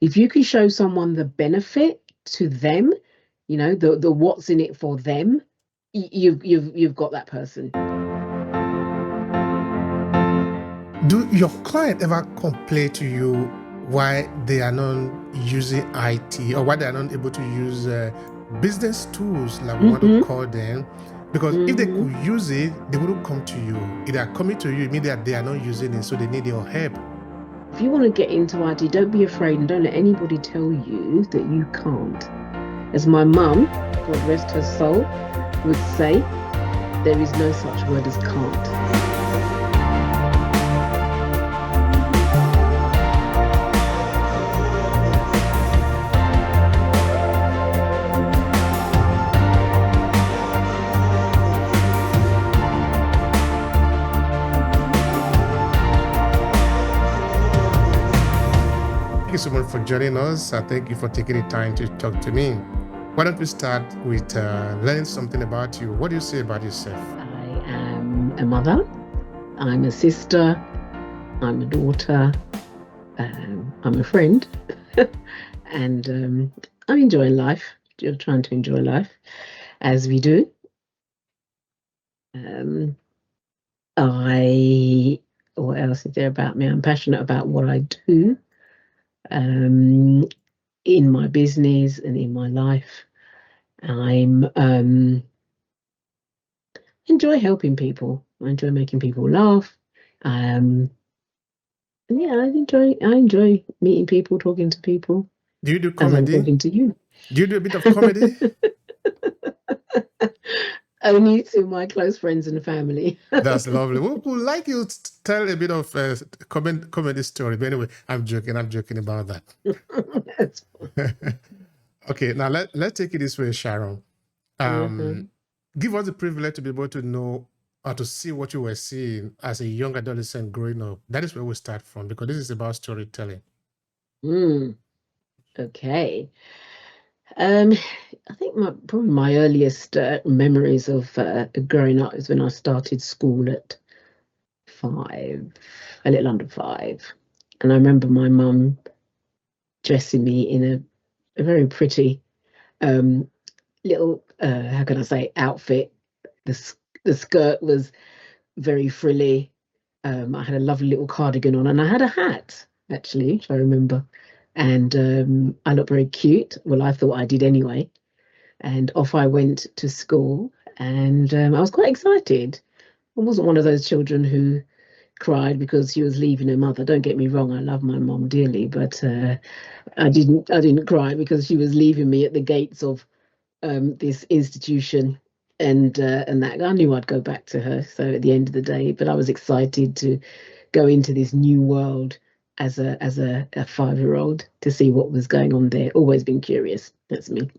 If you can show someone the benefit to them, the what's in it for them, you've got that person. Do your client ever complain to you why they are not using IT or why they are not able to use business tools, like we want to call them? Because if they could use it, they wouldn't come to you. If they are coming to you, it means that they are not using it, so they need your help. If you want to get into IT, don't be afraid and don't let anybody tell you that you can't. As my mum, God rest her soul, would say, there is no such word as can't. Thank you so much for joining us. Thank you for taking the time to talk to me. Why don't we start with learning something about you? What do you say about yourself? I am a mother, I'm a sister, I'm a daughter, I'm a friend, and I'm enjoying life. You're trying to enjoy life as we do. What else is there about me? I'm passionate about what I do in my business and in my life. I'm enjoy helping people. I enjoy making people laugh. Yeah, I enjoy meeting people, talking to people. Do you do As I'm comedy? talking to you. Do you do a bit of comedy? Only to my close friends and family. That's lovely. We would like you to tell a bit of comedy story. But anyway, I'm joking about that. That's fine. Okay, now let's take it this way, Sharon. Give us the privilege to be able to know or to see what you were seeing as a young adolescent growing up. That is where we start from, because this is about storytelling. Okay. I think probably my earliest memories of growing up is when I started school at 5, a little under 5. And I remember my mum dressing me in a very pretty little, how can I say, outfit. The skirt was very frilly. I had a lovely little cardigan on, and I had a hat, actually, if I remember. And I looked very cute. Well, I thought I did anyway. And off I went to school, and I was quite excited. I wasn't one of those children who cried because she was leaving her mother. Don't get me wrong, I love my mom dearly, but I didn't cry because she was leaving me at the gates of this institution, and that I knew I'd go back to her. So at the end of the day, but I was excited to go into this new world as a 5-year-old to see what was going on there. Always been curious. That's me.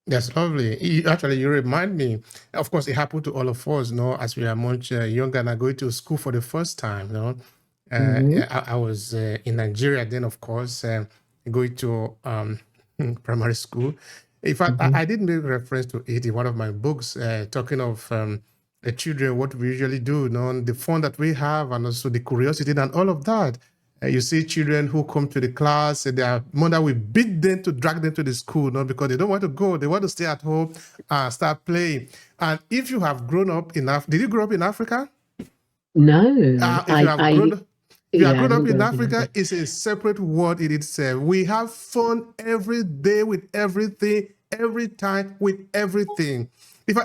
That's lovely. You remind me. Of course, it happened to all of us, as we are much younger and are going to school for the first time, I was in Nigeria then, of course, going to primary school. In fact, I did make reference to it in one of my books, talking of the children, what we usually do, the fun that we have, and also the curiosity and all of that. You see children who come to the class, and their mother will beat them to drag them to the school, because they don't want to go. They want to stay at home and start playing. And if you have grown up in Africa, did you grow up in Africa? No, If you have grown up in Africa, it's a separate world in itself. We have fun every day with everything, every time with everything. If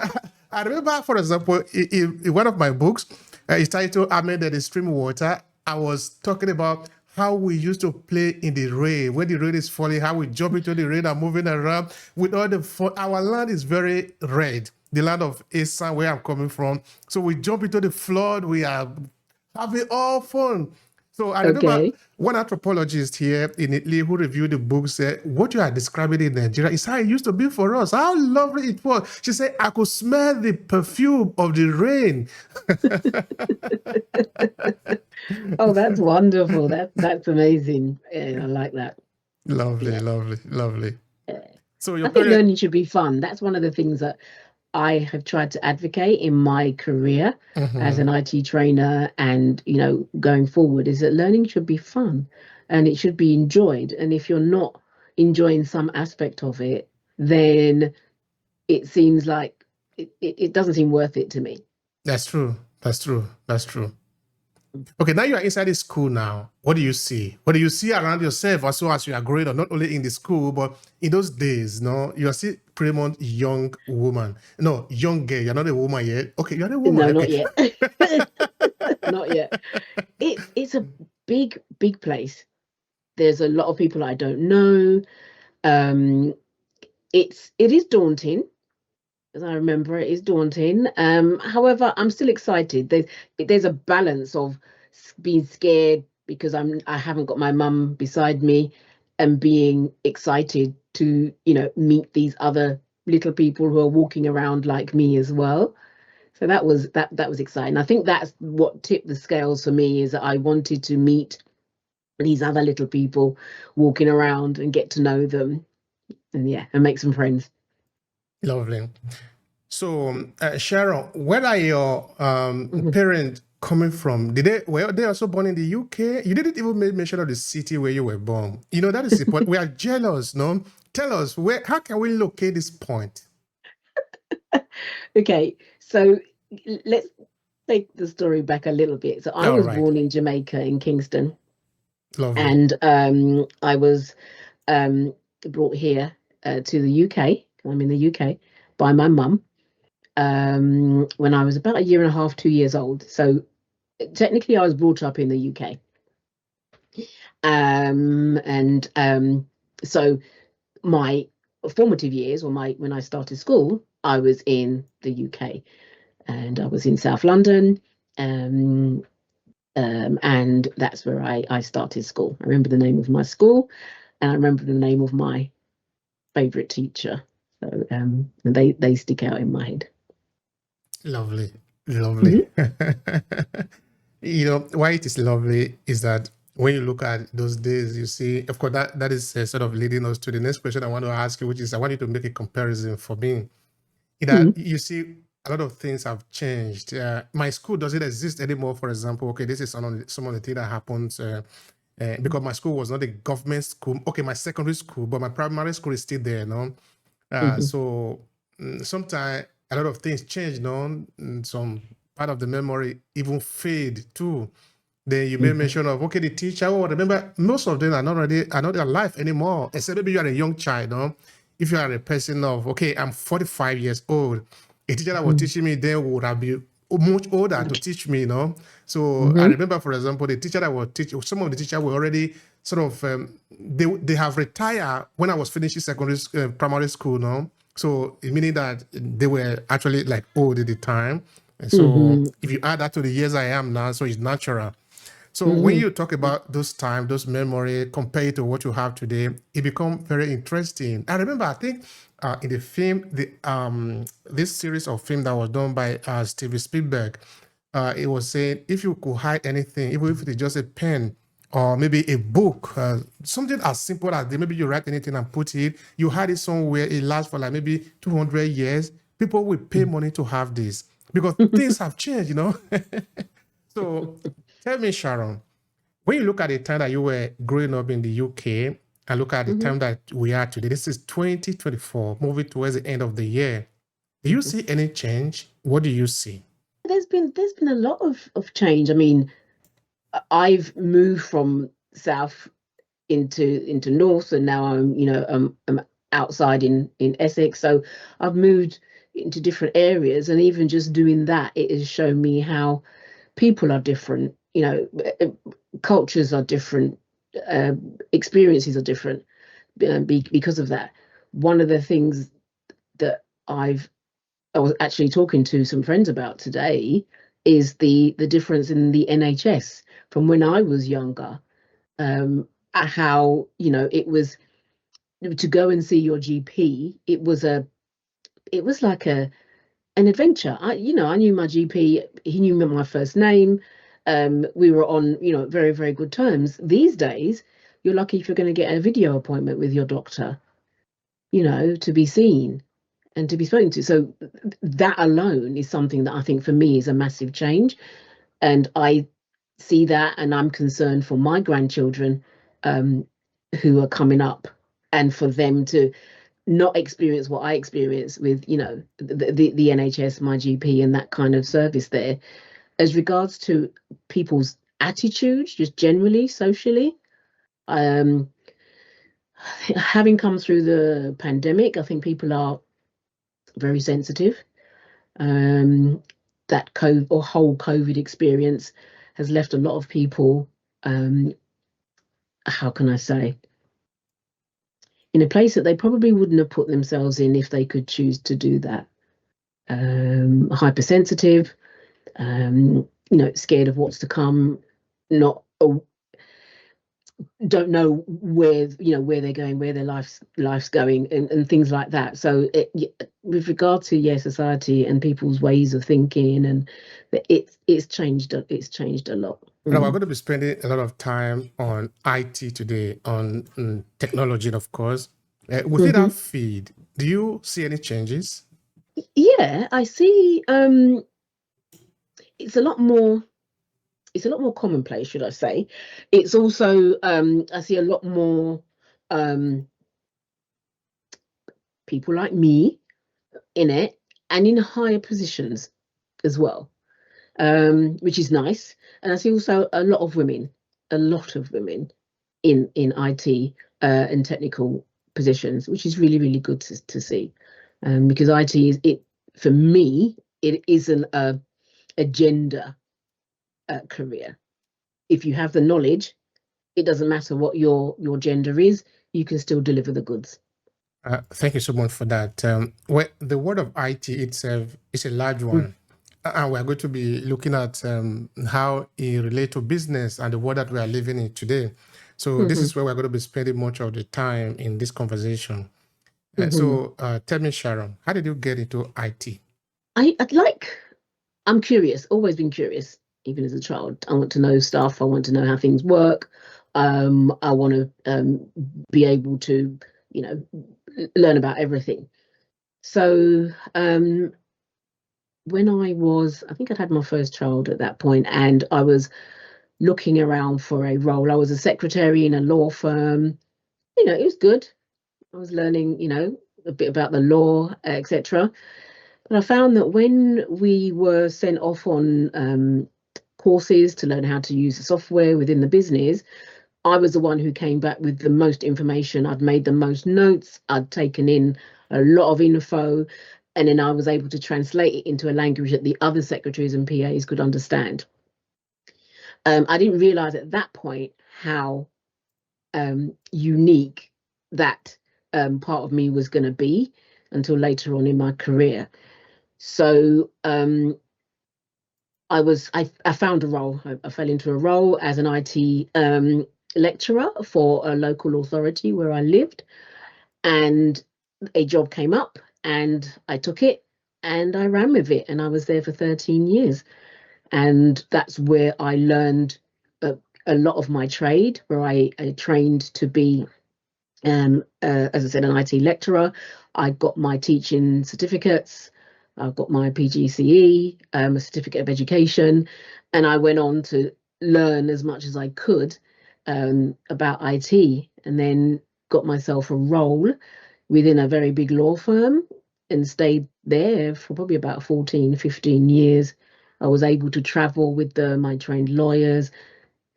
I remember, for example, in one of my books, it's titled "Ahmed and the Stream Water." I was talking about how we used to play in the rain. When the rain is falling, how we jump into the rain and moving around with all the fun. Our land is very red, the land of Esan, where I'm coming from. So we jump into the flood. We are having all fun. So I remember one anthropologist here in Italy who reviewed the book said, what you are describing in Nigeria is how it used to be for us, how lovely it was. She said, I could smell the perfume of the rain. Oh, that's wonderful. That's amazing. Yeah, I like that. Lovely, lovely. So I think learning should be fun. That's one of the things that I have tried to advocate in my career as an IT trainer, and going forward, is that learning should be fun. and it should be enjoyed. And if you're not enjoying some aspect of it, then it seems like it doesn't seem worth it to me. That's true. That's true. That's true. Okay, now you are inside the school now. What do you see? What do you see around yourself as well as you are growing up, not only in the school, but in those days, no? You are still pretty much young woman. No, young girl. You're not a woman yet. Okay, you're a woman. No, Okay. not yet. Not yet. It's a big, big place. There's a lot of people I don't know. It is daunting. As I remember, it is daunting. However, I'm still excited. There's a balance of being scared because I haven't got my mum beside me, and being excited to, meet these other little people who are walking around like me as well. So that was exciting. I think that's what tipped the scales for me, is that I wanted to meet these other little people walking around and get to know them, and make some friends. Lovely. So, Sharon, where are your parents coming from? Were they also born in the UK? You didn't even mention of the city where you were born. That is the point. We are jealous, no? Tell us, how can we locate this point? Okay, so let's take the story back a little bit. So I was born in Jamaica, in Kingston. Lovely. And I was brought here to the UK. I'm in the UK by my mum when I was about 1.5 years, 2 years old. So technically I was brought up in the UK. So my formative years, or when I started school, I was in the UK, and I was in South London. And that's where I started school. I remember the name of my school, and I remember the name of my favorite teacher. So they stick out in my head. Lovely. Mm-hmm. Why it is lovely is that when you look at those days, you see, of course, that is sort of leading us to the next question I want to ask you, which is I want you to make a comparison for me. That you see, a lot of things have changed. My school doesn't exist anymore, for example. Okay, this is some of the things that happens because my school was not a government school. Okay, my secondary school, but my primary school is still there, no? So sometimes a lot of things change, no? Some part of the memory even fade too. Then you may mention of, okay, the teacher, remember, most of them are not alive anymore, except maybe you are a young child, no? If you are a person of, okay, I'm 45 years old, a teacher that was teaching me then would have been much older to teach me, So I remember, for example, the teacher that was teaching, some of the teachers were already sort of, they have retired when I was finishing primary school, no? So meaning that they were actually like old at the time. And so if you add that to the years I am now, so it's natural. So when you talk about those times, those memories, compared to what you have today, it becomes very interesting. I remember, I think in the film, this series of film that was done by Steven Spielberg, it was saying if you could hide anything, even if it is just a pen or maybe a book, something as simple as maybe you write anything and put it, you hide it somewhere, it lasts for like maybe 200 years, people will pay money to have this because things have changed, So tell me, Sharon, when you look at the time that you were growing up in the UK and look at the time that we are today, this is 2024, moving towards the end of the year. Do you see any change? What do you see? There's been a lot of change. I mean, I've moved from south into north, and now I'm outside in Essex. So I've moved into different areas, and even just doing that, it has shown me how people are different. Cultures are different, experiences are different because of that. One of the things that I was actually talking to some friends about today is the difference in the NHS from when I was younger. How it was to go and see your GP. It was like an adventure. I knew my GP. He knew my first name. We were on very, very good terms. These days, you're lucky if you're going to get a video appointment with your doctor, to be seen and to be spoken to. So that alone is something that I think for me is a massive change. And I see that, and I'm concerned for my grandchildren who are coming up, and for them to not experience what I experience with, you know, the NHS, my GP, and that kind of service there, as regards to people's attitudes, just generally socially. Having come through the pandemic, I think people are very sensitive. That whole COVID experience has left a lot of people, how can I say, in a place that they probably wouldn't have put themselves in if they could choose to do that. Hypersensitive, you know, scared of what's to come, not don't know where, you know, where they're going, where their life's going, and things like that. So with regard to society and people's ways of thinking, and it's changed a lot. Now, we're going to be spending a lot of time on IT today, on technology, of course. Within our feed, do you see any changes? Yeah, I see. It's a lot more commonplace, should I say. It's also, I see a lot more people like me in it, and in higher positions as well, which is nice. And I see also a lot of women in IT and technical positions, which is really, really good to see. Because IT is, for me, it isn't a gender career. If you have the knowledge, it doesn't matter what your gender is, you can still deliver the goods. Thank you so much for that. The word of IT itself is a large one. And we're going to be looking at how it relates to business and the world that we are living in today. So this is where we're going to be spending much of the time in this conversation. So tell me, Sharon, how did you get into IT? I'm curious, always been curious, even as a child. I want to know stuff. I want to know how things work. I want to be able to, you know, learn about everything. So when I think I'd had my first child at that point, and I was looking around for a role. I was a secretary in a law firm. You know, it was good. I was learning, you know, a bit about the law, etc. But I found that when we were sent off on courses to learn how to use the software within the business, I was the one who came back with the most information. I'd made the most notes. I'd taken in a lot of info, and then I was able to translate it into a language that the other secretaries and PAs could understand. I didn't realize at that point how unique that part of me was going to be until later on in my career. So I found a role. I fell into a role as an IT lecturer for a local authority where I lived, and a job came up and I took it and I ran with it, and I was there for 13 years. And that's where I learned a lot of my trade, where I trained to be, as I said, an IT lecturer. I got my teaching certificates. I've got my PGCE, a certificate of education, and I went on to learn as much as I could about IT, and then got myself a role within a very big law firm and stayed there for probably about 14, 15 years. I was able to travel with my trained lawyers,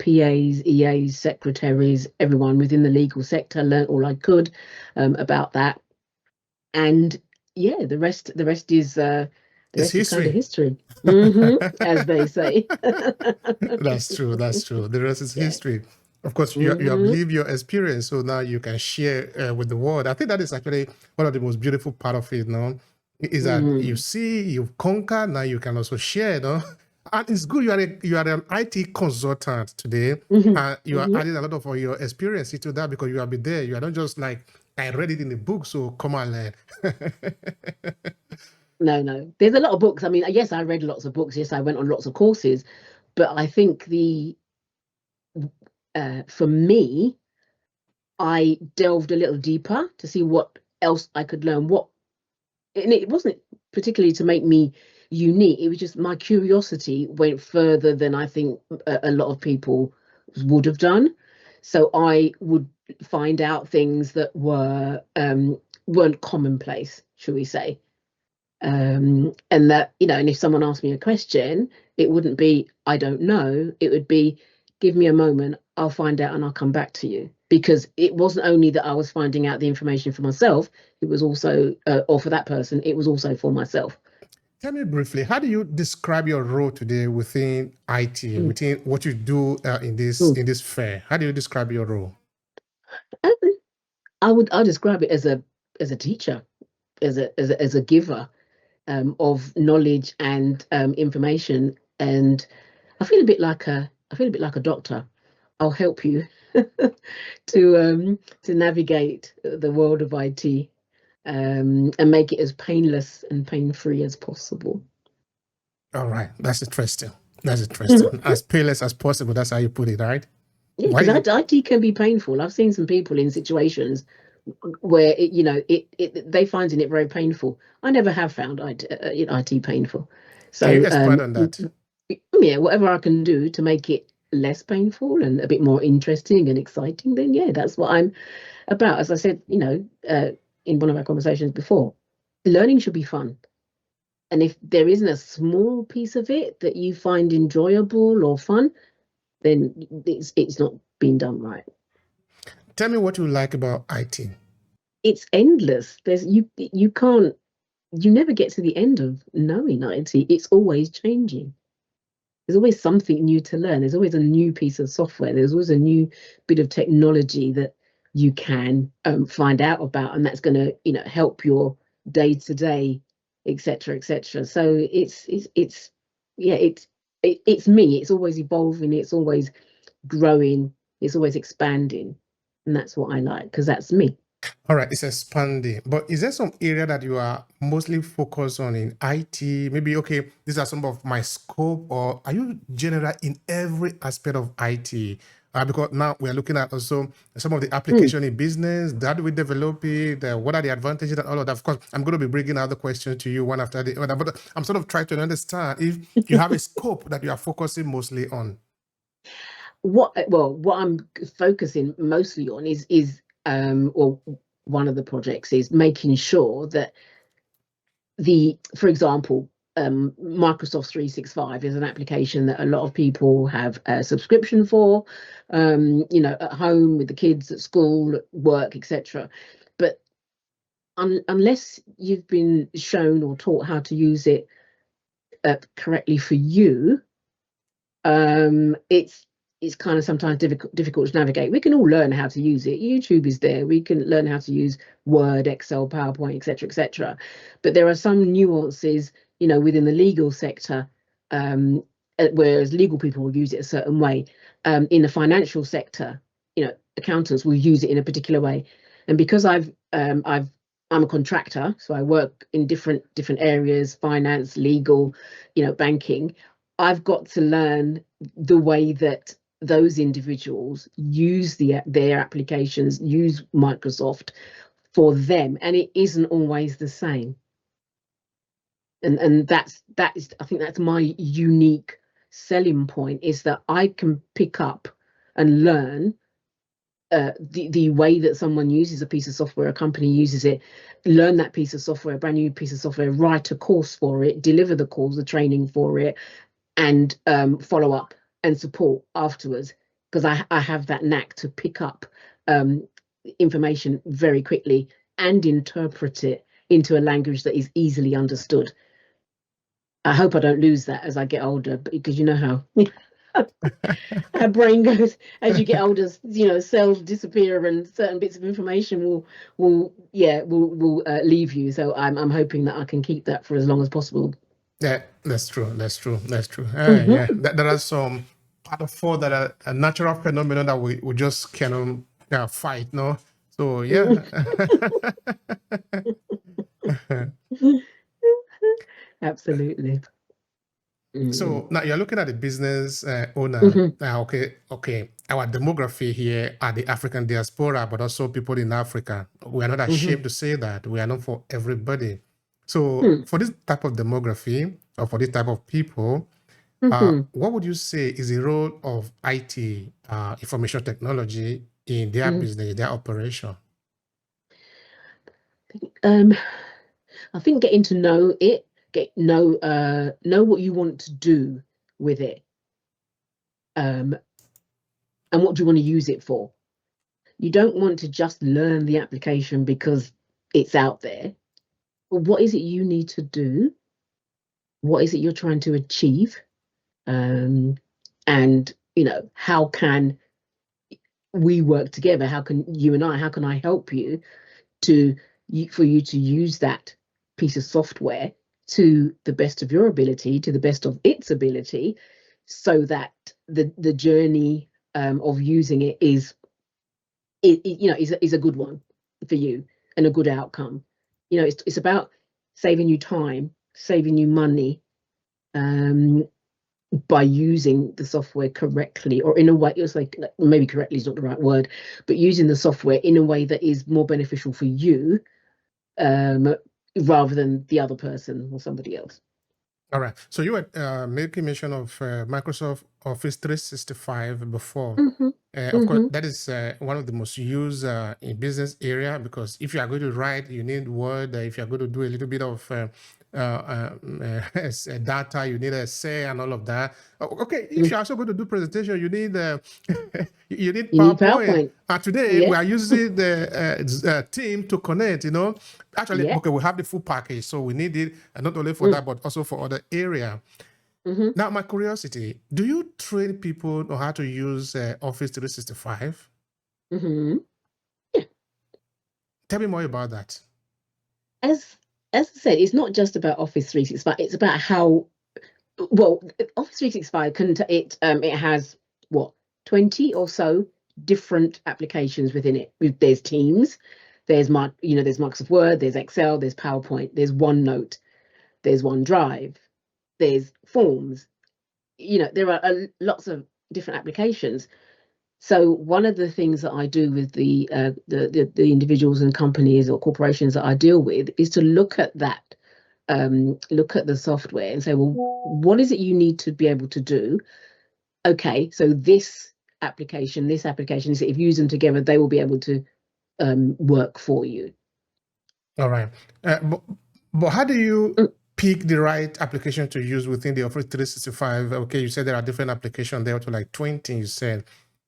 PAs, EAs, secretaries, everyone within the legal sector. Learned all I could about that, and yeah, the rest is It's history. Kind of history, as they say. That's true. The rest is history. Of course, you have lived your experience, so now you can share with the world. I think that is actually one of the most beautiful part of it, no? Is that you see, you've conquered, now you can also share, no? And it's good you are an IT consultant today, and you are adding a lot of your experience into that, because you have been there. You are not just like, I read it in the book, so come on, learn. No. There's a lot of books. I mean, yes, I read lots of books. Yes, I went on lots of courses. But I think for me, I delved a little deeper to see what else I could learn. And it wasn't particularly to make me unique. It was just my curiosity went further than I think a lot of people would have done. So I would find out things that weren't commonplace, shall we say. And that, and if someone asked me a question, it wouldn't be, I don't know. It would be, give me a moment, I'll find out and I'll come back to you. Because it wasn't only that I was finding out the information for myself, it was also, or for that person, it was also for myself. Tell me briefly, how do you describe your role today within IT, within what you do in this fair? How do you describe your role? I'll describe it as a teacher, as a giver of knowledge and information, and I feel a bit like a doctor. I'll help you to navigate the world of IT and make it as painless and pain-free as possible. All right, that's interesting. As painless as possible. That's how you put it, right? Yeah, because IT can be painful. I've seen some people in situations where they finding it very painful. I never have found IT painful. So can you expand on that? Yeah, whatever I can do to make it less painful and a bit more interesting and exciting, then yeah, that's what I'm about. As I said, in one of our conversations before, learning should be fun. And if there isn't a small piece of it that you find enjoyable or fun, then it's not being done right. Tell me what you like about IT. It's endless. You never get to the end of knowing IT. It's always changing. There's always something new to learn. There's always a new piece of software. There's always a new bit of technology that you can find out about, and that's going to help your day to day, etc., etc. So it's me. It's always evolving. It's always growing. It's always expanding, and that's what I like because that's me. All right, it's expanding. But is there some area that you are mostly focused on in IT? Maybe, okay, these are some of my scope, or are you general in every aspect of IT? Because now we're looking at also some of the application in business. How do we develop it? What are the advantages and all of that? Of course, I'm going to be bringing out the questions to you one after the other. But I'm sort of trying to understand if you have a scope that you are focusing mostly on. What I'm focusing mostly on is one of the projects is making sure that for example, Microsoft 365 is an application that a lot of people have a subscription for, at home with the kids, at school, at work, etc. But unless you've been shown or taught how to use it correctly for you, it's kind of sometimes difficult to navigate. We can all learn how to use it. YouTube is there. We can learn how to use Word, Excel, PowerPoint, etc., etc. But there are some nuances, within the legal sector, whereas legal people will use it a certain way. In the financial sector, accountants will use it in a particular way. And because I'm a contractor, so I work in different areas: finance, legal, banking. I've got to learn the way that those individuals use their applications, use Microsoft for them, and it isn't always the same. And that is, I think that's my unique selling point, is that I can pick up and learn the way that someone uses a piece of software, a company uses it, learn that piece of software, a brand new piece of software, write a course for it, deliver the course, the training for it, and follow up and support afterwards, because I have that knack to pick up information very quickly and interpret it into a language that is easily understood. I hope I don't lose that as I get older, because you know how our brain goes as you get older. Cells disappear and certain bits of information will leave you. So I'm hoping that I can keep that for as long as possible. Yeah, that's true. Yeah, there are some part of four that are a natural phenomenon that we just cannot fight, no? So yeah. Absolutely. So now you're looking at the business owner. Okay. Our demography here are the African diaspora, but also people in Africa. We are not ashamed to say that. We are not for everybody. So for this type of demography, or for this type of people, What would you say is the role of IT, information technology, in their business, their operation? I think getting to know it, know what you want to do with it, and what do you want to use it for. You don't want to just learn the application because it's out there. But what is it you need to do? What is it you're trying to achieve? And how can we work together? How can you and how can I help you for you to use that piece of software to the best of your ability, to the best of its ability, so that the journey of using it is a good one for you and a good outcome. It's about saving you time, saving you money, by using the software correctly, or in a way, it's like maybe correctly is not the right word, but using the software in a way that is more beneficial for you, rather than the other person or somebody else. All right. So you were making mention of Microsoft Office 365 before. Of course, that is one of the most used in business area, because if you are going to write, you need Word. If you are going to do a little bit of data, you need Excel and all of that. Okay, if you're also going to do presentation, you need you need PowerPoint. And today we are using the team to connect. Actually, okay, we have the full package, so we need it, and not only for that, but also for other area. Now, my curiosity: do you train people on how to use Office 365? Yeah. Tell me more about that. As I said, it's not just about Office 365. It's about how well Office 365 it has 20 or so different applications within it. There's Teams, there's Microsoft Word, there's Excel, there's PowerPoint, there's OneNote, there's OneDrive, there's Forms. There are lots of different applications. So one of the things that I do with the individuals and companies or corporations that I deal with is to look at that, look at the software and say, well, what is it you need to be able to do? Okay, so this application, is if you use them together, they will be able to work for you. All right, but how do you pick the right application to use within the Office 365? Okay, you said there are different applications there, to like 20. You said.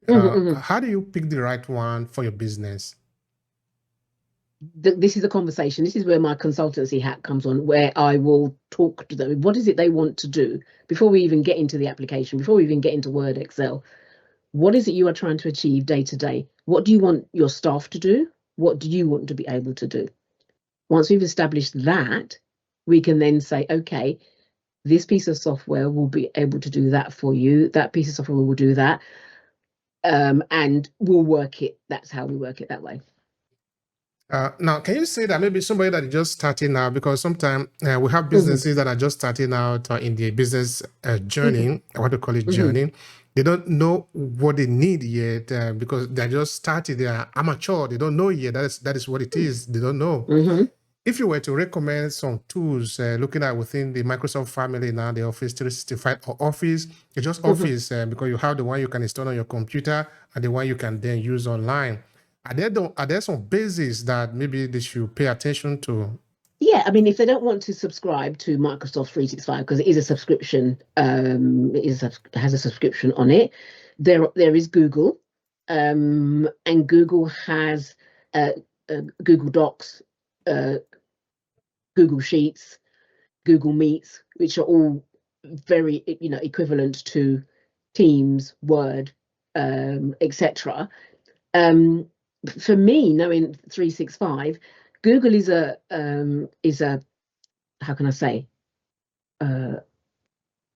How do you pick the right one for your business? This is a conversation. This is where my consultancy hat comes on, where I will talk to them. What is it they want to do before we even get into the application, before we even get into Word, Excel? What is it you are trying to achieve day to day? What do you want your staff to do? What do you want to be able to do? Once we've established that, we can then say, okay, this piece of software will be able to do that for you. That piece of software will do that. And we'll work it. That's how we work it that way. Now, can you say that maybe somebody that is just starting now, because sometimes we have businesses that are just starting out in the business journey, I want to call it journey. They don't know what they need yet, because they're just starting. They are amateur. They don't know yet. That is what it is. They don't know. If you were to recommend some tools, looking at within the Microsoft family now, the Office 365 or Office, it's just Office, because you have the one you can install on your computer and the one you can then use online. Are there some basics that maybe they should pay attention to? Yeah, I mean, if they don't want to subscribe to Microsoft 365, because it is a subscription, has a subscription on it, there is Google, and Google has Google Docs, Google Sheets, Google Meets, which are all very equivalent to Teams, Word, etc. For me, knowing 365, Google is a how can I say, a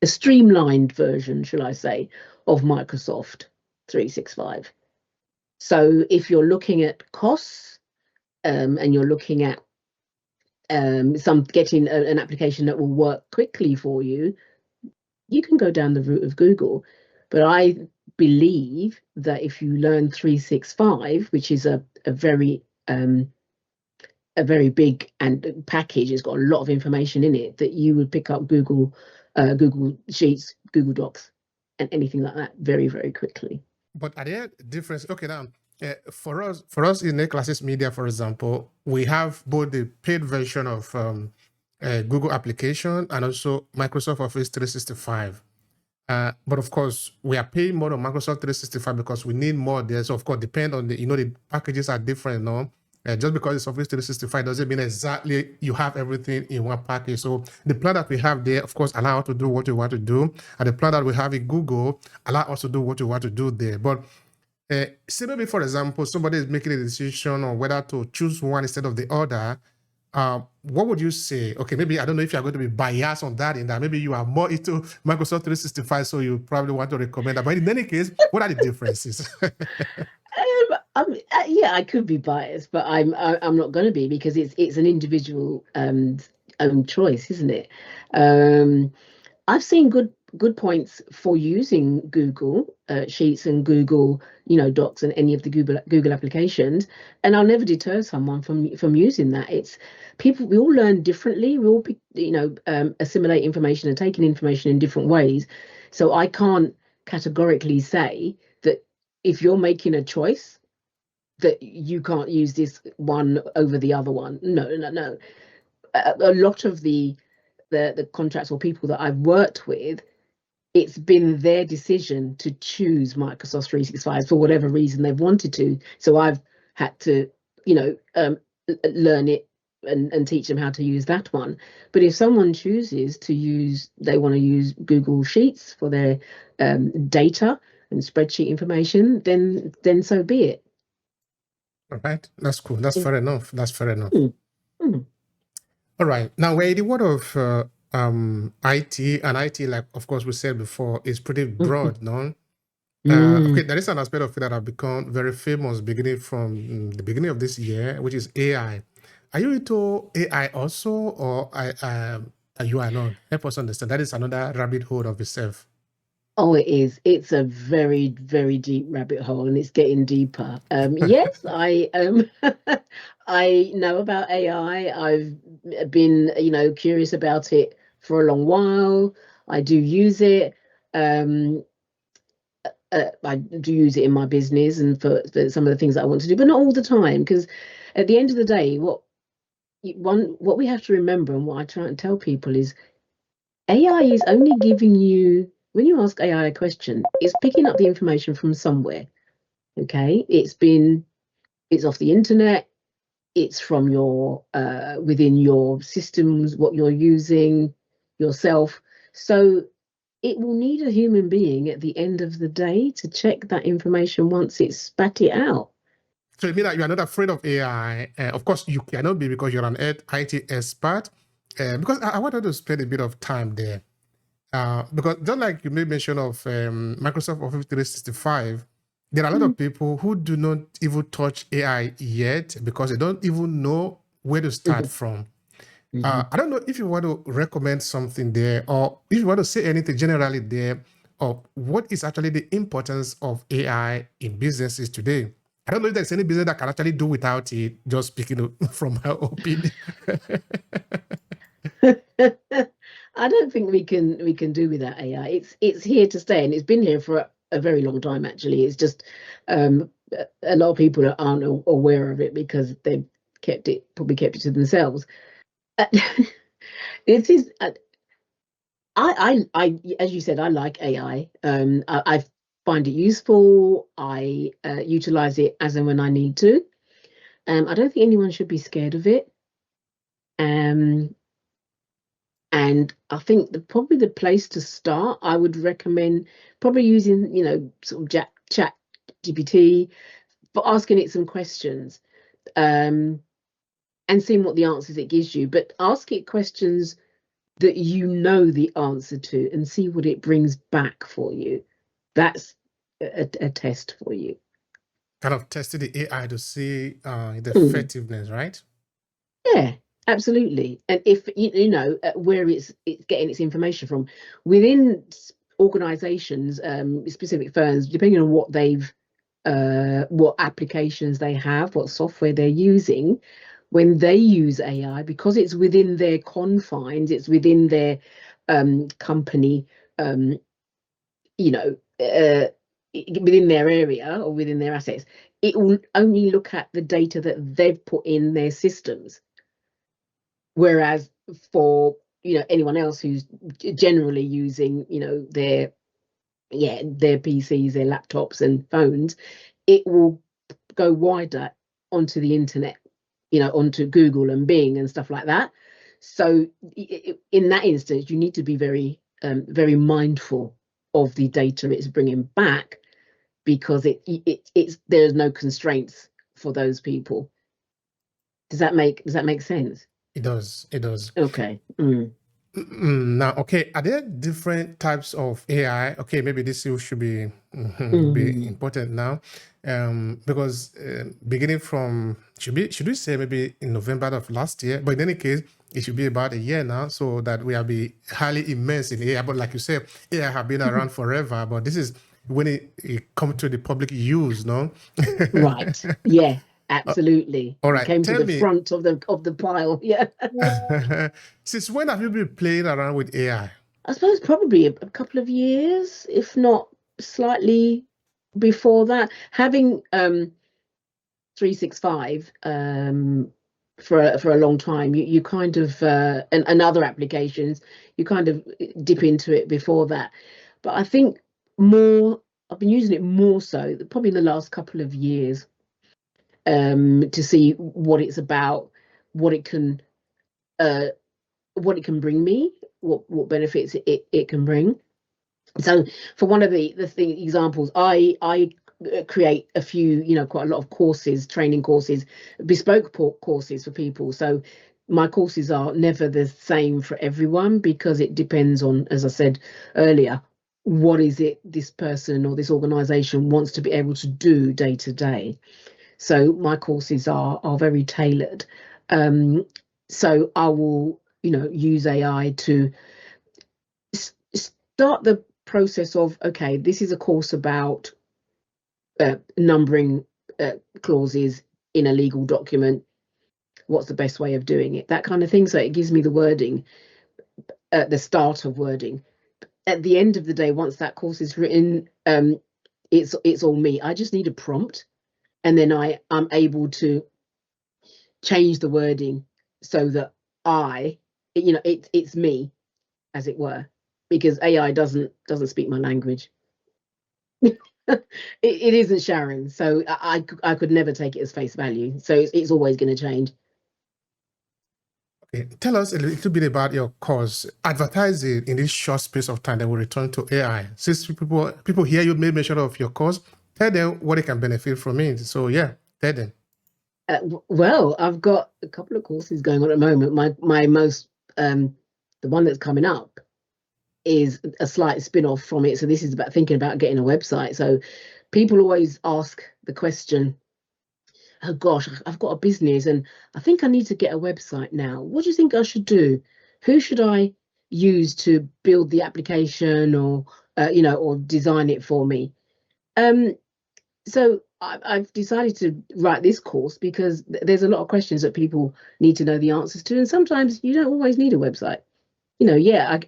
streamlined version, shall I say, of Microsoft 365. So if you're looking at costs, and you're looking at getting an application that will work quickly for you, you can go down the route of Google. But I believe that if you learn 365, which is a very big and package, it's got a lot of information in it, that you would pick up Google Google Sheets, Google Docs, and anything like that very, very quickly. But are there difference? Okay, now for us in A-Classes Media, for example, we have both the paid version of Google application and also Microsoft Office 365. But of course, we are paying more on Microsoft 365 because we need more there. So of course, depend on the packages are different, no? Just because it's Office 365 doesn't mean exactly you have everything in one package. So the plan that we have there, of course, allow us to do what we want to do. And the plan that we have in Google allow us to do what we want to do there. But say maybe, for example, somebody is making a decision on whether to choose one instead of the other. What would you say? Okay, maybe I don't know if you're going to be biased on that, in that maybe you are more into Microsoft 365, so you probably want to recommend that. But in any case, what are the differences? Yeah, I could be biased, but I'm not going to be, because it's an individual own choice, isn't it? I've seen good points for using Google Sheets and Google Docs and any of the Google applications, and I'll never deter someone from using that. It's people, we all learn differently. We all assimilate information and taking information in different ways. So I can't categorically say that if you're making a choice that you can't use this one over the other one. No. A lot of the contracts or people that I've worked with, it's been their decision to choose Microsoft 365 for whatever reason they've wanted to. So I've had to, learn it and teach them how to use that one. But if someone chooses they want to use Google Sheets for their data and spreadsheet information, then so be it. All right, that's cool. That's fair enough. Mm. All right. Now, we're in the world of IT, and IT, like of course we said before, is pretty broad, no? Okay, there is an aspect of it that have become very famous beginning from the beginning of this year, which is AI. Are you into AI also, or you are not? Help us understand. That is another rabbit hole of itself. Oh, it is. It's a very, very deep rabbit hole, and it's getting deeper. Yes, I I know about AI. I've been, curious about it for a long while. I do use it. I do use it in my business and for some of the things that I want to do, but not all the time. Because at the end of the day, what we have to remember, and what I try and tell people, is AI is only giving you, when you ask AI a question, it's picking up the information from somewhere. Okay, it's off the internet, it's from your within your systems, what you're using yourself. So it will need a human being at the end of the day to check that information once it's spat it out. So you mean that you are not afraid of AI? Of course, you cannot be, because you're an IT expert. Because I wanted to spend a bit of time there. Because just like you made mention of Microsoft Office 365, there are a lot of people who do not even touch AI yet because they don't even know where to start from. I don't know if you want to recommend something there, or if you want to say anything generally there, or what is actually the importance of AI in businesses today. I don't know if there's any business that can actually do without it, just speaking from my opinion. I don't think we can do without AI. It's here to stay, and it's been here for a very long time. Actually, it's just a lot of people aren't aware of it because they've probably kept it to themselves. It is. I as you said, I like AI. I find it useful. I utilize it as and when I need to. I don't think anyone should be scared of it. And I think probably the place to start, I would recommend probably using, sort of chat GPT, for asking it some questions, and seeing what the answers it gives you. But ask it questions that you know the answer to, and see what it brings back for you. That's a test for you. Kind of testing the AI to see the effectiveness, right? Yeah, absolutely. And if where it's getting its information from within organizations, specific firms, depending on what applications they have, what software they're using, when they use AI, because it's within their confines, it's within their company, within their area or within their assets, it will only look at the data that they've put in their systems. Whereas for anyone else who's generally using their PCs, their laptops and phones, it will go wider onto the internet, onto Google and Bing and stuff like that. So in that instance, you need to be very very mindful of the data it's bringing back, because it's there's no constraints for those people. Does that make sense? It does. Okay. Now, okay, are there different types of AI? Okay, maybe this should be important now, because beginning from should we say maybe in November of last year, but in any case, it should be about a year now, so that we will be highly immersed in AI. But like you said, AI have been around forever, but this is when it comes to the public use, no? Right. Yeah. Absolutely. All right. It came to the front of the pile. Yeah. Since when have you been playing around with AI? I suppose probably a couple of years, if not slightly before that. Having 365 for a long time, you kind of and other applications, you kind of dip into it before that. But I think I've been using it more so probably in the last couple of years, to see what it's about, what it can bring me, what benefits it can bring. So for one of the examples, I create a few, quite a lot of courses, training courses, bespoke courses for people. So my courses are never the same for everyone, because it depends on, as I said earlier, what is it this person or this organization wants to be able to do day to day. So my courses are very tailored. So I will, use AI to start the process of, okay, this is a course about numbering clauses in a legal document. What's the best way of doing it? That kind of thing. So it gives me the wording, the start of wording. At the end of the day, once that course is written, it's all me. I just need a prompt, and then I'm able to change the wording so that it's me, as it were, because AI doesn't speak my language. It isn't Sharon, so I could never take it as face value. So it's always going to change. Okay, tell us a little bit about your course. Advertise it in this short space of time that will return to AI. Since people hear you made mention of your course, tell them what they can benefit from it. So yeah, tell them. Well, I've got a couple of courses going on at the moment. My most the one that's coming up is a slight spin-off from it. So this is about thinking about getting a website. So people always ask the question, oh gosh, I've got a business and I think I need to get a website now. What do you think I should do? Who should I use to build the application, or or design it for me? So I've decided to write this course because there's a lot of questions that people need to know the answers to, and sometimes you don't always need a website.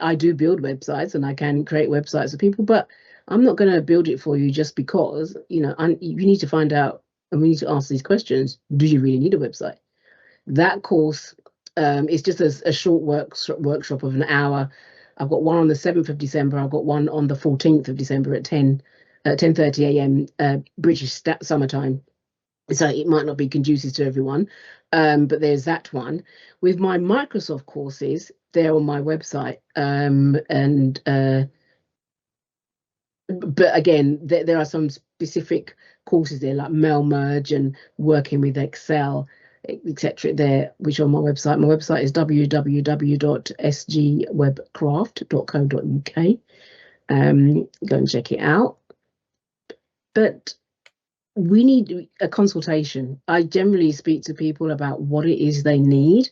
I do build websites and I can create websites for people, but I'm not going to build it for you just because, you need to find out, and we need to ask these questions. Do you really need a website? That course is just a short workshop of an hour. I've got one on the 7th of December. I've got one on the 14th of December at 10:30 a.m. British summertime. So it might not be conducive to everyone, but there's that one. With my Microsoft courses, they're on my website, but again, there are some specific courses there, like mail merge and working with Excel, etc. there, which are on my website. My website is www.sgwebcraft.co.uk. Go and check it out. But we need a consultation. I generally speak to people about what it is they need,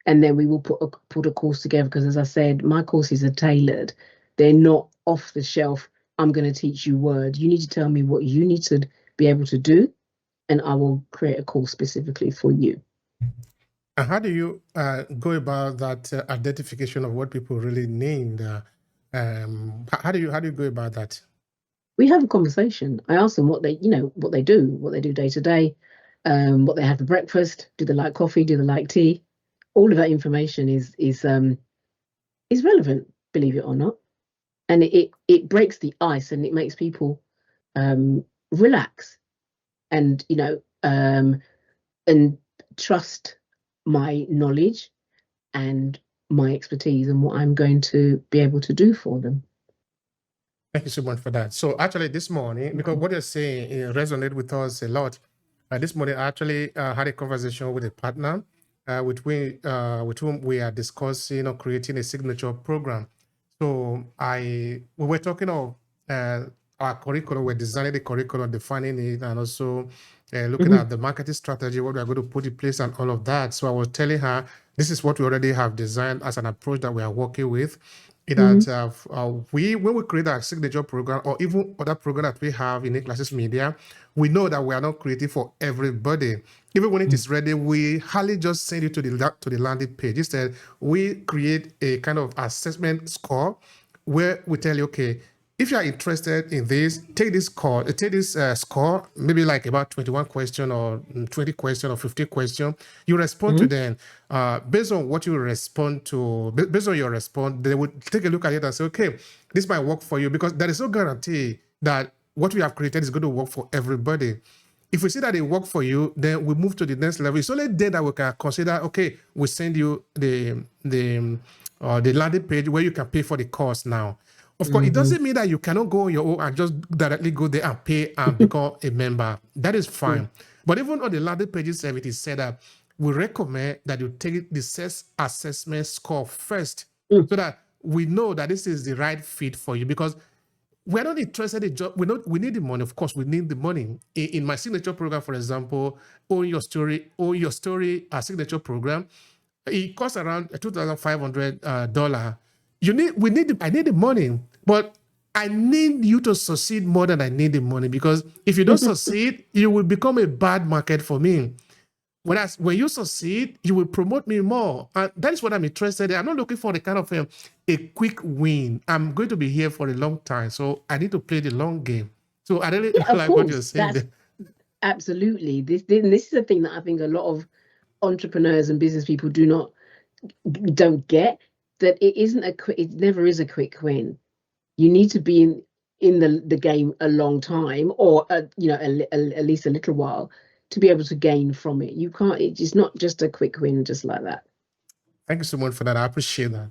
and then we will put a course together, because as I said, my courses are tailored. They're not off the shelf. I'm going to teach you Word. You need to tell me what you need to be able to do, and I will create a course specifically for you. And how do you go about that identification of what people really need? How do you go about that? We have a conversation. I ask them what they, what they do day to day, what they have for breakfast. Do they like coffee? Do they like tea? All of that information is relevant, believe it or not, and it breaks the ice and it makes people relax and and trust my knowledge and my expertise and what I'm going to be able to do for them. Thank you so much for that. So actually this morning, because what you're saying resonated with us a lot. This morning, I actually had a conversation with a partner with whom we are discussing or creating a signature program. So we were talking of our curriculum. We're designing the curriculum, defining it, and also looking at the marketing strategy, what we are going to put in place, and all of that. So I was telling her this is what we already have designed as an approach that we are working with. That when we create our signature program or even other program that we have in A-Classes Media, we know that we are not creating for everybody. Even when it is ready, we hardly just send it to the landing page. Instead, we create a kind of assessment score where we tell you, okay, if you are interested in this, take this score, maybe like about 21 question or 20 question or 50 question. You respond to them. Based on what you respond to, based on your response, they would take a look at it and say, okay, this might work for you, because there is no guarantee that what we have created is going to work for everybody. If we see that it worked for you, then we move to the next level. It's only then that we can consider, okay, we send you the landing page where you can pay for the course now. Of course, it doesn't mean that you cannot go on your own and just directly go there and pay and become a member. That is fine. But even on the landing pages, it is said that we recommend that you take the self-assessment score first so that we know that this is the right fit for you, because we're not interested in job. We need the money. Of course, we need the money. In my signature program, for example, Own Your Story, our signature program, it costs around $2,500. I need the money, but I need you to succeed more than I need the money, because if you don't succeed, you will become a bad market for me. Whereas when you succeed, you will promote me more. And that is what I'm interested in. I'm not looking for the kind of a quick win. I'm going to be here for a long time. So I need to play the long game. So I really like what you're saying there. Absolutely. This is a thing that I think a lot of entrepreneurs and business people don't get, that it never is a quick win. You need to be in the game a long time, or at least a little while, to be able to gain from it. It's not just a quick win just like that. Thank you so much for that. I appreciate that.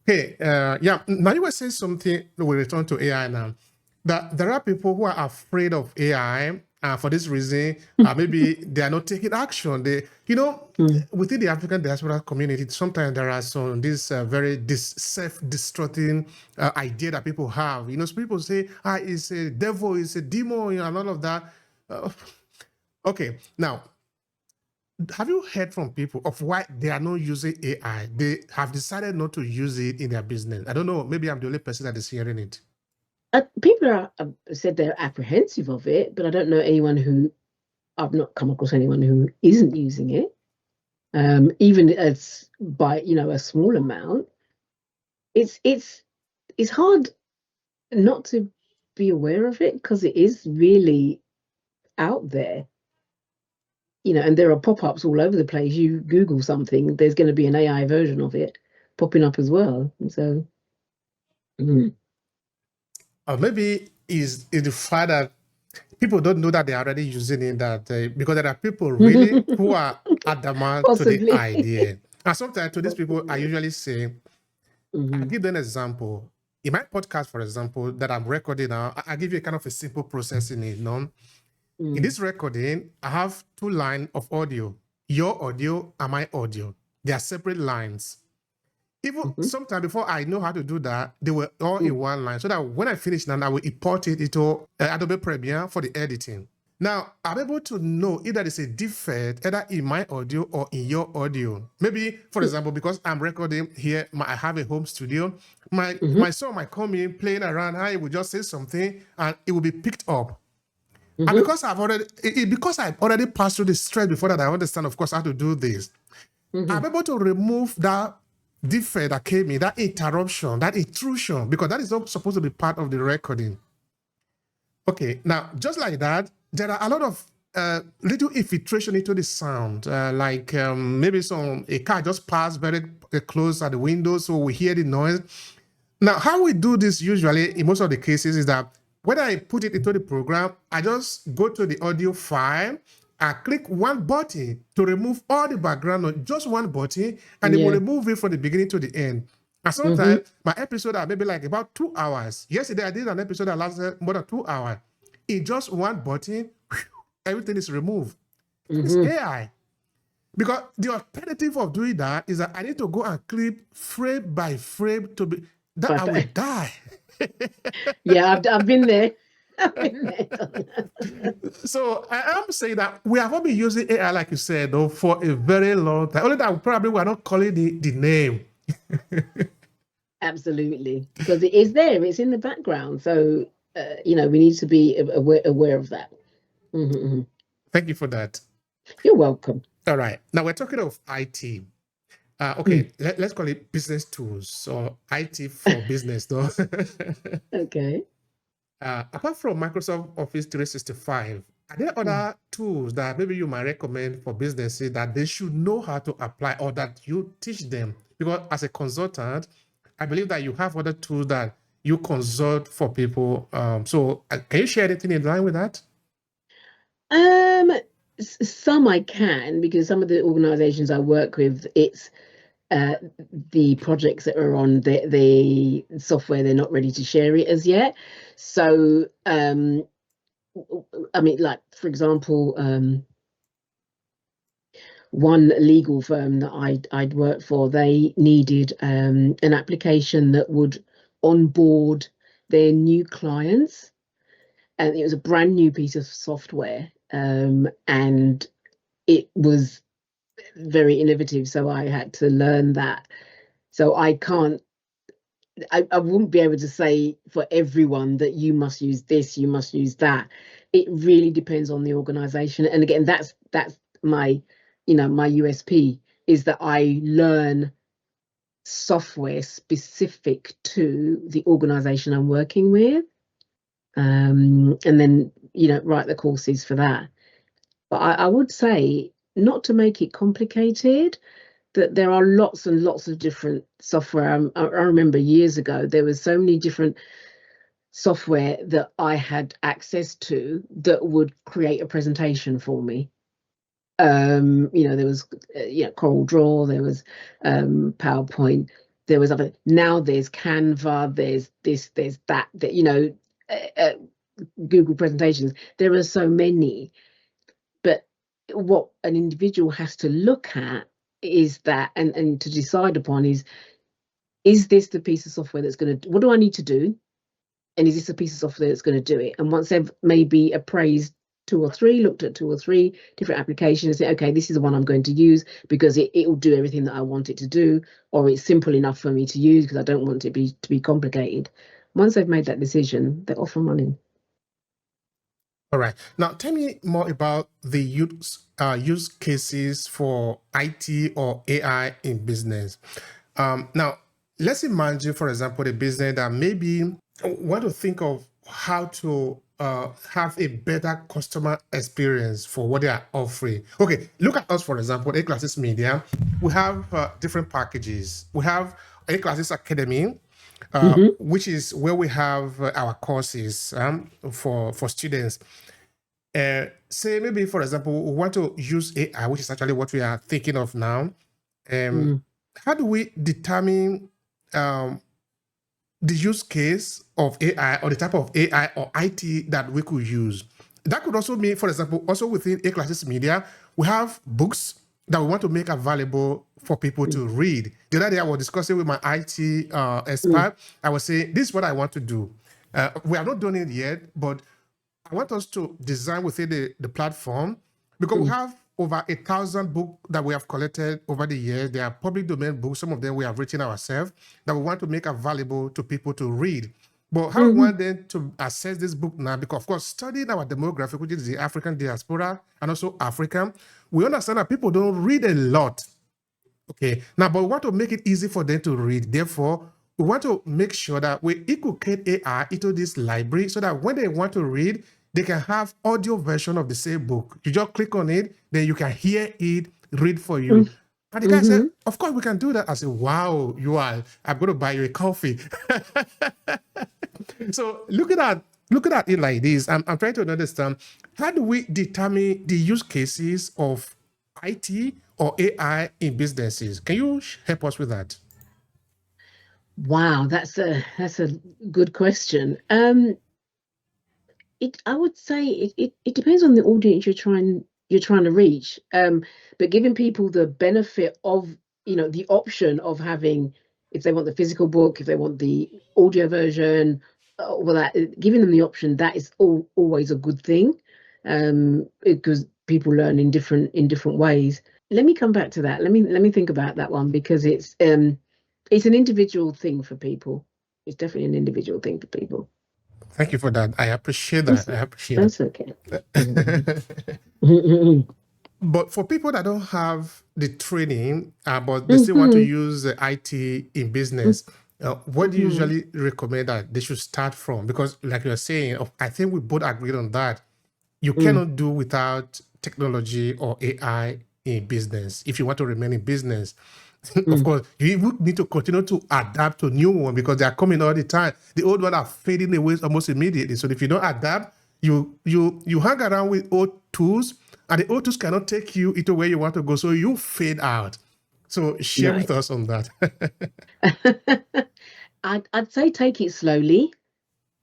Okay, now you were saying something, we return to AI now, that there are people who are afraid of AI. For this reason, maybe they are not taking action. Within the African diaspora community, sometimes there are some very self-destructing idea that people have. So people say, it's a devil, it's a demon, and all of that. Okay, now, have you heard from people of why they are not using AI? They have decided not to use it in their business. I don't know. Maybe I'm the only person that is hearing it. People said they're apprehensive of it, but I don't know I've not come across anyone who isn't using it, even as by a small amount. It's hard not to be aware of it, because it is really out there. And there are pop-ups all over the place. You Google something, there's going to be an AI version of it popping up as well. And so, or maybe is the fact that people don't know that they're already using it, because there are people really who are adamant to the idea. And sometimes to these people, I usually say, I give them an example. In my podcast, for example, that I'm recording now, I give you a kind of a simple process in it. In this recording, I have 2 lines of audio, your audio and my audio. They are separate lines. Even sometime before I know how to do that, they were all in one line, so that when I finish now, I will import it into Adobe Premiere for the editing. Now, I'm able to know if there is a defect either in my audio or in your audio. Maybe, for example, because I'm recording here, I have a home studio, my son might come in playing around, I will just say something and it will be picked up. And because I've already passed through the stress before that, I understand, of course, how to do this. I'm able to remove that defect that came in, that interruption, that intrusion, because that is not supposed to be part of the recording. Okay, now just like that, there are a lot of little infiltration into the sound, like maybe a car just passed very close at the window, so we hear the noise. Now, how we do this usually in most of the cases is that when I put it into the program, I just go to the audio file, I click one button to remove all the background noise, just one button, and it will remove it from the beginning to the end. And sometimes my episode are maybe like about 2 hours. Yesterday, I did an episode that lasted more than 2 hours. In just one button, everything is removed. It's AI. Because the alternative of doing that is that I need to go and clip frame by frame to be that I will die. Yeah, I've been there. I've been there. So I am saying that we have all been using AI, like you said, though, for a very long time. Only that probably we're not calling the name. Absolutely, because it is there. It's in the background. So we need to be aware of that. Thank you for that. You're welcome. All right. Now we're talking of IT. Okay, let's call it business tools or IT for business, though. Okay. Apart from Microsoft Office 365, are there other tools that maybe you might recommend for businesses that they should know how to apply or that you teach them? Because as a consultant, I believe that you have other tools that you consult for people. So can you share anything in line with that? Some I can, because some of the organizations I work with, it's the projects that are on the software, they're not ready to share it as yet. So I mean, like, for example, one legal firm that I'd worked for, they needed an application that would onboard their new clients, and it was a brand new piece of software, and it was very innovative, so I had to learn that. So I wouldn't be able to say for everyone that you must use this, you must use that. It really depends on the organization. And again, that's my my USP, is that I learn software specific to the organization I'm working with, and then write the courses for that. But I would say, not to make it complicated, that there are lots and lots of different software. I remember years ago, there was so many different software that I had access to that would create a presentation for me. There was Coral Draw, there was PowerPoint, there was other. Now there's Canva, there's this, there's that, Google presentations. There are so many. But what an individual has to look at is that, and to decide upon is this the piece of software that's going to, what do I need to do? And is this a piece of software that's going to do it? And once they've maybe appraised looked at 2 or 3 different applications, say, okay, this is the one I'm going to use because it will do everything that I want it to do, or it's simple enough for me to use because I don't want it to be complicated. Once they've made that decision, they're off and running. All right. Now, tell me more about the use cases for IT or AI in business. Now, let's imagine, for example, a business that maybe want to think of how to have a better customer experience for what they are offering. Okay, look at us, for example, A-Classes Media. We have different packages. We have A-Classes Academy, which is where we have our courses for students. Say maybe, for example, we want to use AI, which is actually what we are thinking of now. How do we determine the use case of AI or the type of AI or IT that we could use? That could also mean, for example, also within A-Classes Media, we have books that we want to make available for people to read. The other day I was discussing with my IT expert. I was saying, this is what I want to do. We have not done it yet, but I want us to design within the platform, because we have over 1,000 books that we have collected over the years. They are public domain books. Some of them we have written ourselves that we want to make available to people to read. But how we want them to access this book now, because of course, studying our demographic, which is the African diaspora and also African, we understand that people don't read a lot. Okay. Now, but we want to make it easy for them to read. Therefore, we want to make sure that we inculcate AI into this library so that when they want to read, they can have audio version of the same book. You just click on it, then you can hear it read for you. And the guy said, of course, we can do that. I said, wow, I'm going to buy you a coffee. So looking at it like this, I'm trying to understand, how do we determine the use cases of IT or AI in businesses? Can you help us with that? Wow, that's a good question. I would say it depends on the audience you're trying to reach. But giving people the benefit of, the option of having, if they want the physical book, if they want the audio version, giving them the option, that is always a good thing. Because people learn in different ways. Let me come back to that. Let me think about that one, because it's an individual thing for people. It's definitely an individual thing for people. Thank you for that. I appreciate that. That's okay. But for people that don't have the training, but they still want to use IT in business, what do you usually recommend that they should start from? Because like you're saying, I think we both agreed on that. You cannot do without technology or AI in business if you want to remain in business. Of course, you would need to continue to adapt to new one because they are coming all the time. The old ones are fading away almost immediately. So if you don't adapt, you hang around with old tools, and the old tools cannot take you into where you want to go. So you fade out. So share with us on that. I'd say take it slowly.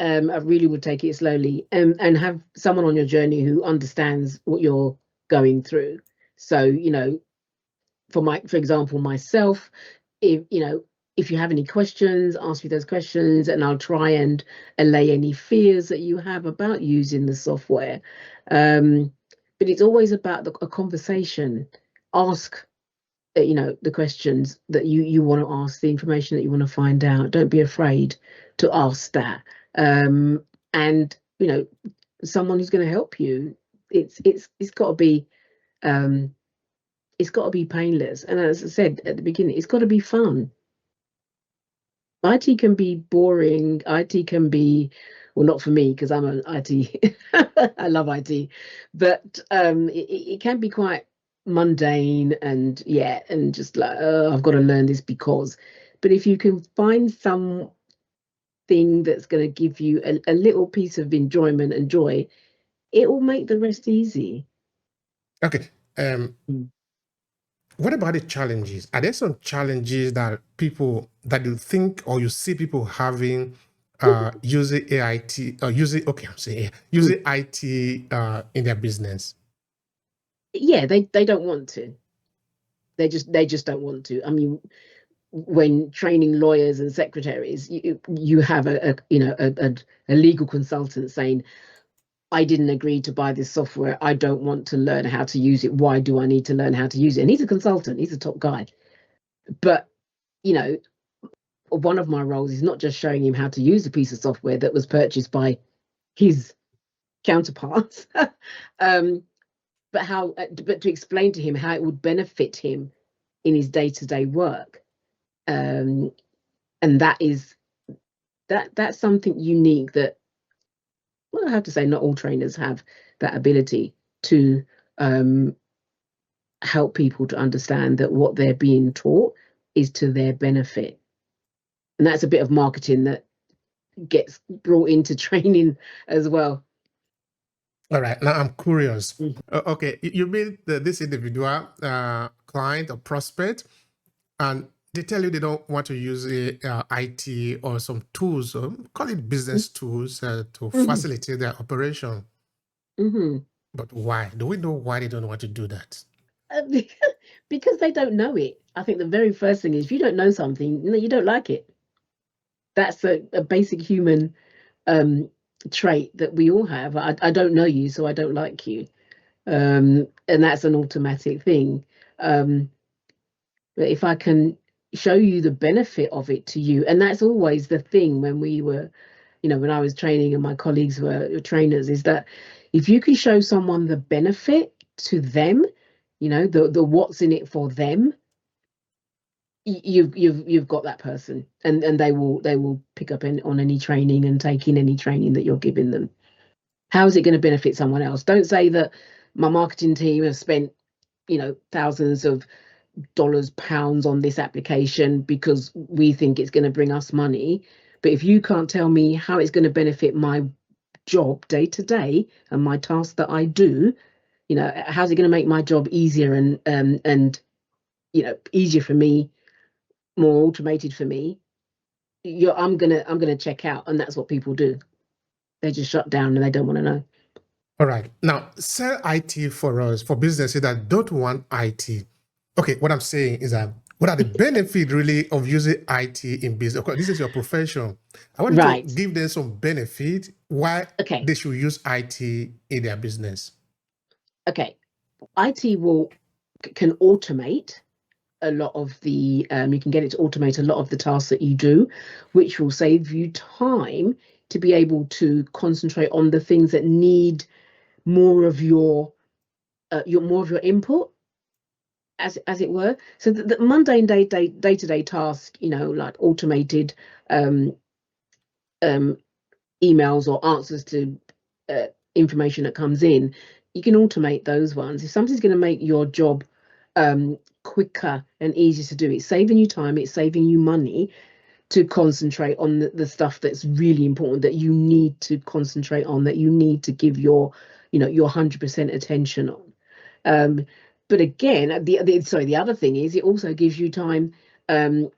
I really would take it slowly, and have someone on your journey who understands what you're going through. So, for example, myself, if you have any questions, ask me those questions, and I'll try and allay any fears that you have about using the software. But it's always about a conversation. Ask, the questions that you want to ask, the information that you want to find out. Don't be afraid to ask that. And someone who's going to help you. It's got to be. It's got to be painless. And as I said at the beginning, it's got to be fun. IT can be boring. IT can be, well, not for me because I'm an IT. I love IT, but it can be quite mundane and just like, I've got to learn this because. But if you can find something that's going to give you a little piece of enjoyment and joy, it will make the rest easy. Okay. What about the challenges? Are there some challenges that you think or you see people having using AIT or using IT in their business? Yeah, they don't want to. They just don't want to. I mean, when training lawyers and secretaries, you have a legal consultant saying, I didn't agree to buy this software. I don't want to learn how to use it. Why do I need to learn how to use it? And he's a consultant. He's a top guy. But, one of my roles is not just showing him how to use a piece of software that was purchased by his counterparts, but to explain to him how it would benefit him in his day-to-day work. And that's something unique that, well, I have to say, not all trainers have that ability to help people to understand that what they're being taught is to their benefit. And that's a bit of marketing that gets brought into training as well. All right. Now I'm curious. Okay. You meet this individual client or prospect, and they tell you they don't want to use IT or some tools, call it business tools, to facilitate their operation. But why? Do we know why they don't want to do that? Because they don't know it. I think the very first thing is, if you don't know something, you don't like it. That's a basic human trait that we all have. I don't know you, so I don't like you. And that's an automatic thing. But if I can show you the benefit of it to you, and that's always the thing when we were, when I was training and my colleagues were trainers, is that if you can show someone the benefit to them, the what's in it for them, you've got that person, and they will pick up on any training and take in any training that you're giving them. How is it going to benefit someone else? Don't say that my marketing team have spent, thousands of dollars, pounds on this application because we think it's going to bring us money. But if you can't tell me how it's going to benefit my job day to day and my tasks that I do, how's it going to make my job easier and easier for me, more automated for me, I'm gonna check out. And that's what people do. They just shut down and they don't want to know. All right. Now, sell IT for us, for businesses that don't want IT. Okay, what I'm saying is that what are the benefits really of using IT in business? Of course, this is your profession. I want you to give them some benefit why they should use IT in their business. Okay. IT can automate a lot of the, you can get it to automate a lot of the tasks that you do, which will save you time to be able to concentrate on the things that need more of your input, as it were. So the mundane day-to-day task, like automated emails or answers to information that comes in, you can automate those ones. If something's going to make your job quicker and easier to do, it's saving you time, it's saving you money to concentrate on the stuff that's really important, that you need to concentrate on, that you need to give your 100% attention on. But again, the other thing is it also gives you time to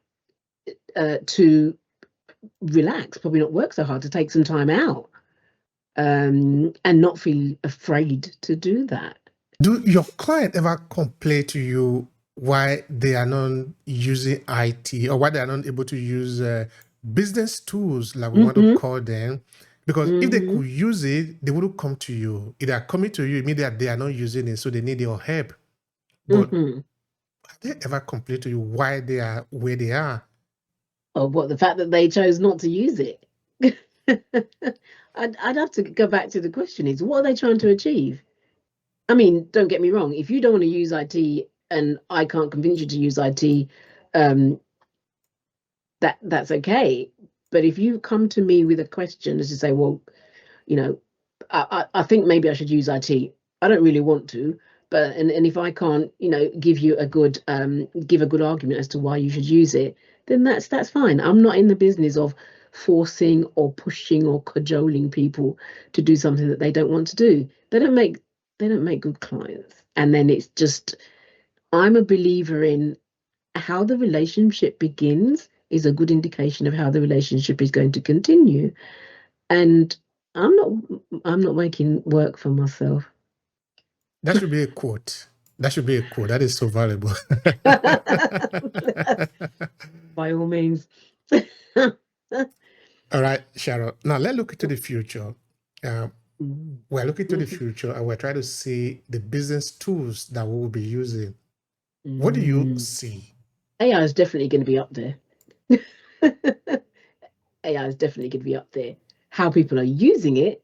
relax, probably not work so hard, to take some time out, and not feel afraid to do that. Do your client ever complain to you why they are not using IT or why they are not able to use business tools, like we want to call them? Because if they could use it, they wouldn't come to you. If they are coming to you, it means that they are not using it, so they need your help. But have they ever complained to you why they are where they are? Or what, the fact that they chose not to use it? I'd have to go back to the question is, what are they trying to achieve? I mean, don't get me wrong. If you don't want to use IT and I can't convince you to use IT, that's okay. But if you come to me with a question as to say, well, I think maybe I should use IT. I don't really want to, but and if I can't, give you a good argument as to why you should use it, then that's fine. I'm not in the business of forcing or pushing or cajoling people to do something that they don't want to do. They don't make good clients. And then it's just, I'm a believer in how the relationship begins is a good indication of how the relationship is going to continue. And I'm not making work for myself. That should be a quote. That should be a quote. That is so valuable. By all means. All right, Sharon. Now let's look into the future. We're looking to the future and we're trying to see the business tools that we will be using. What do you see? AI is definitely going to be up there. AI is definitely going to be up there. How people are using it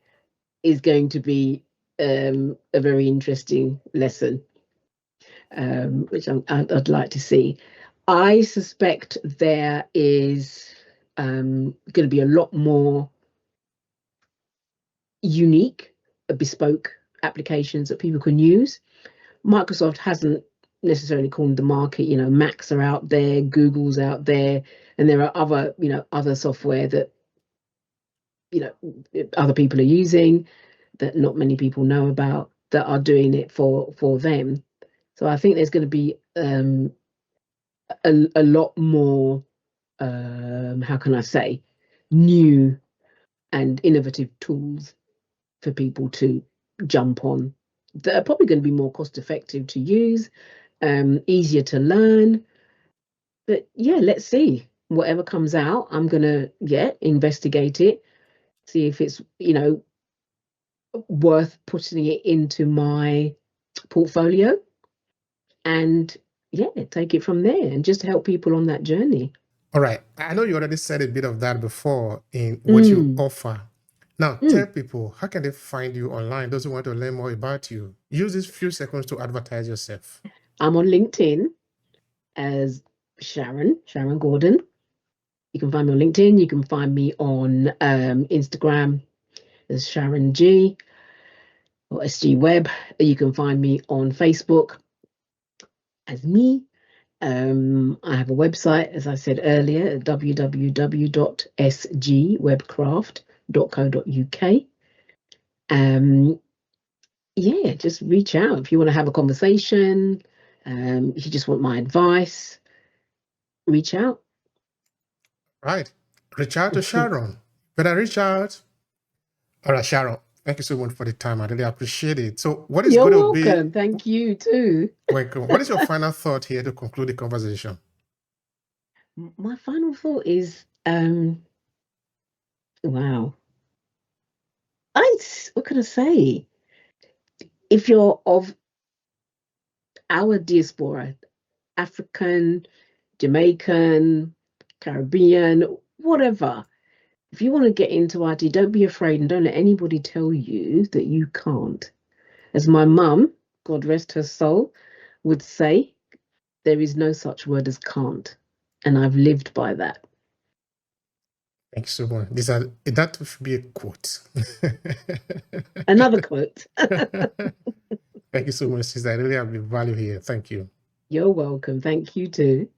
is going to be a very interesting lesson, which I'd like to see. I suspect there is going to be a lot more unique, bespoke applications that people can use. Microsoft hasn't necessarily cornered the market. Macs are out there, Google's out there, and there are other software that other people are using that not many people know about, that are doing it for them. So I think there's going to be a lot more, how can I say, new and innovative tools for people to jump on that are probably going to be more cost effective to use, easier to learn. But yeah, let's see. Whatever comes out, I'm going to investigate it, see if it's worth putting it into my portfolio, and take it from there and just help people on that journey. All right. I know you already said a bit of that before in what you offer. Now, tell people, how can they find you online? Those who want to learn more about you. Use these few seconds to advertise yourself. I'm on LinkedIn as Sharon Gordon. You can find me on LinkedIn. You can find me on Instagram as Sharon G or SG Web. You can find me on Facebook as me. I have a website, as I said earlier, www.sgwebcraft.co.uk. Yeah, just reach out if you want to have a conversation. If you just want my advice, reach out. Right. Reach out to Sharon. Better reach out. All right, Sharon. Thank you so much for the time. I really appreciate it. So what is You're going welcome. to be... Thank you too. Welcome. What is your final thought here to conclude the conversation? My final thought is, wow. What can I say? If you're of our diaspora, African, Jamaican, Caribbean, whatever, if you want to get into IT, don't be afraid and don't let anybody tell you that you can't. As my mum, God rest her soul, would say, there is no such word as can't. And I've lived by that. Thanks so much. That should be a quote. Another quote. Thank you so much, sister. I really have the value here. Thank you. You're welcome. Thank you too.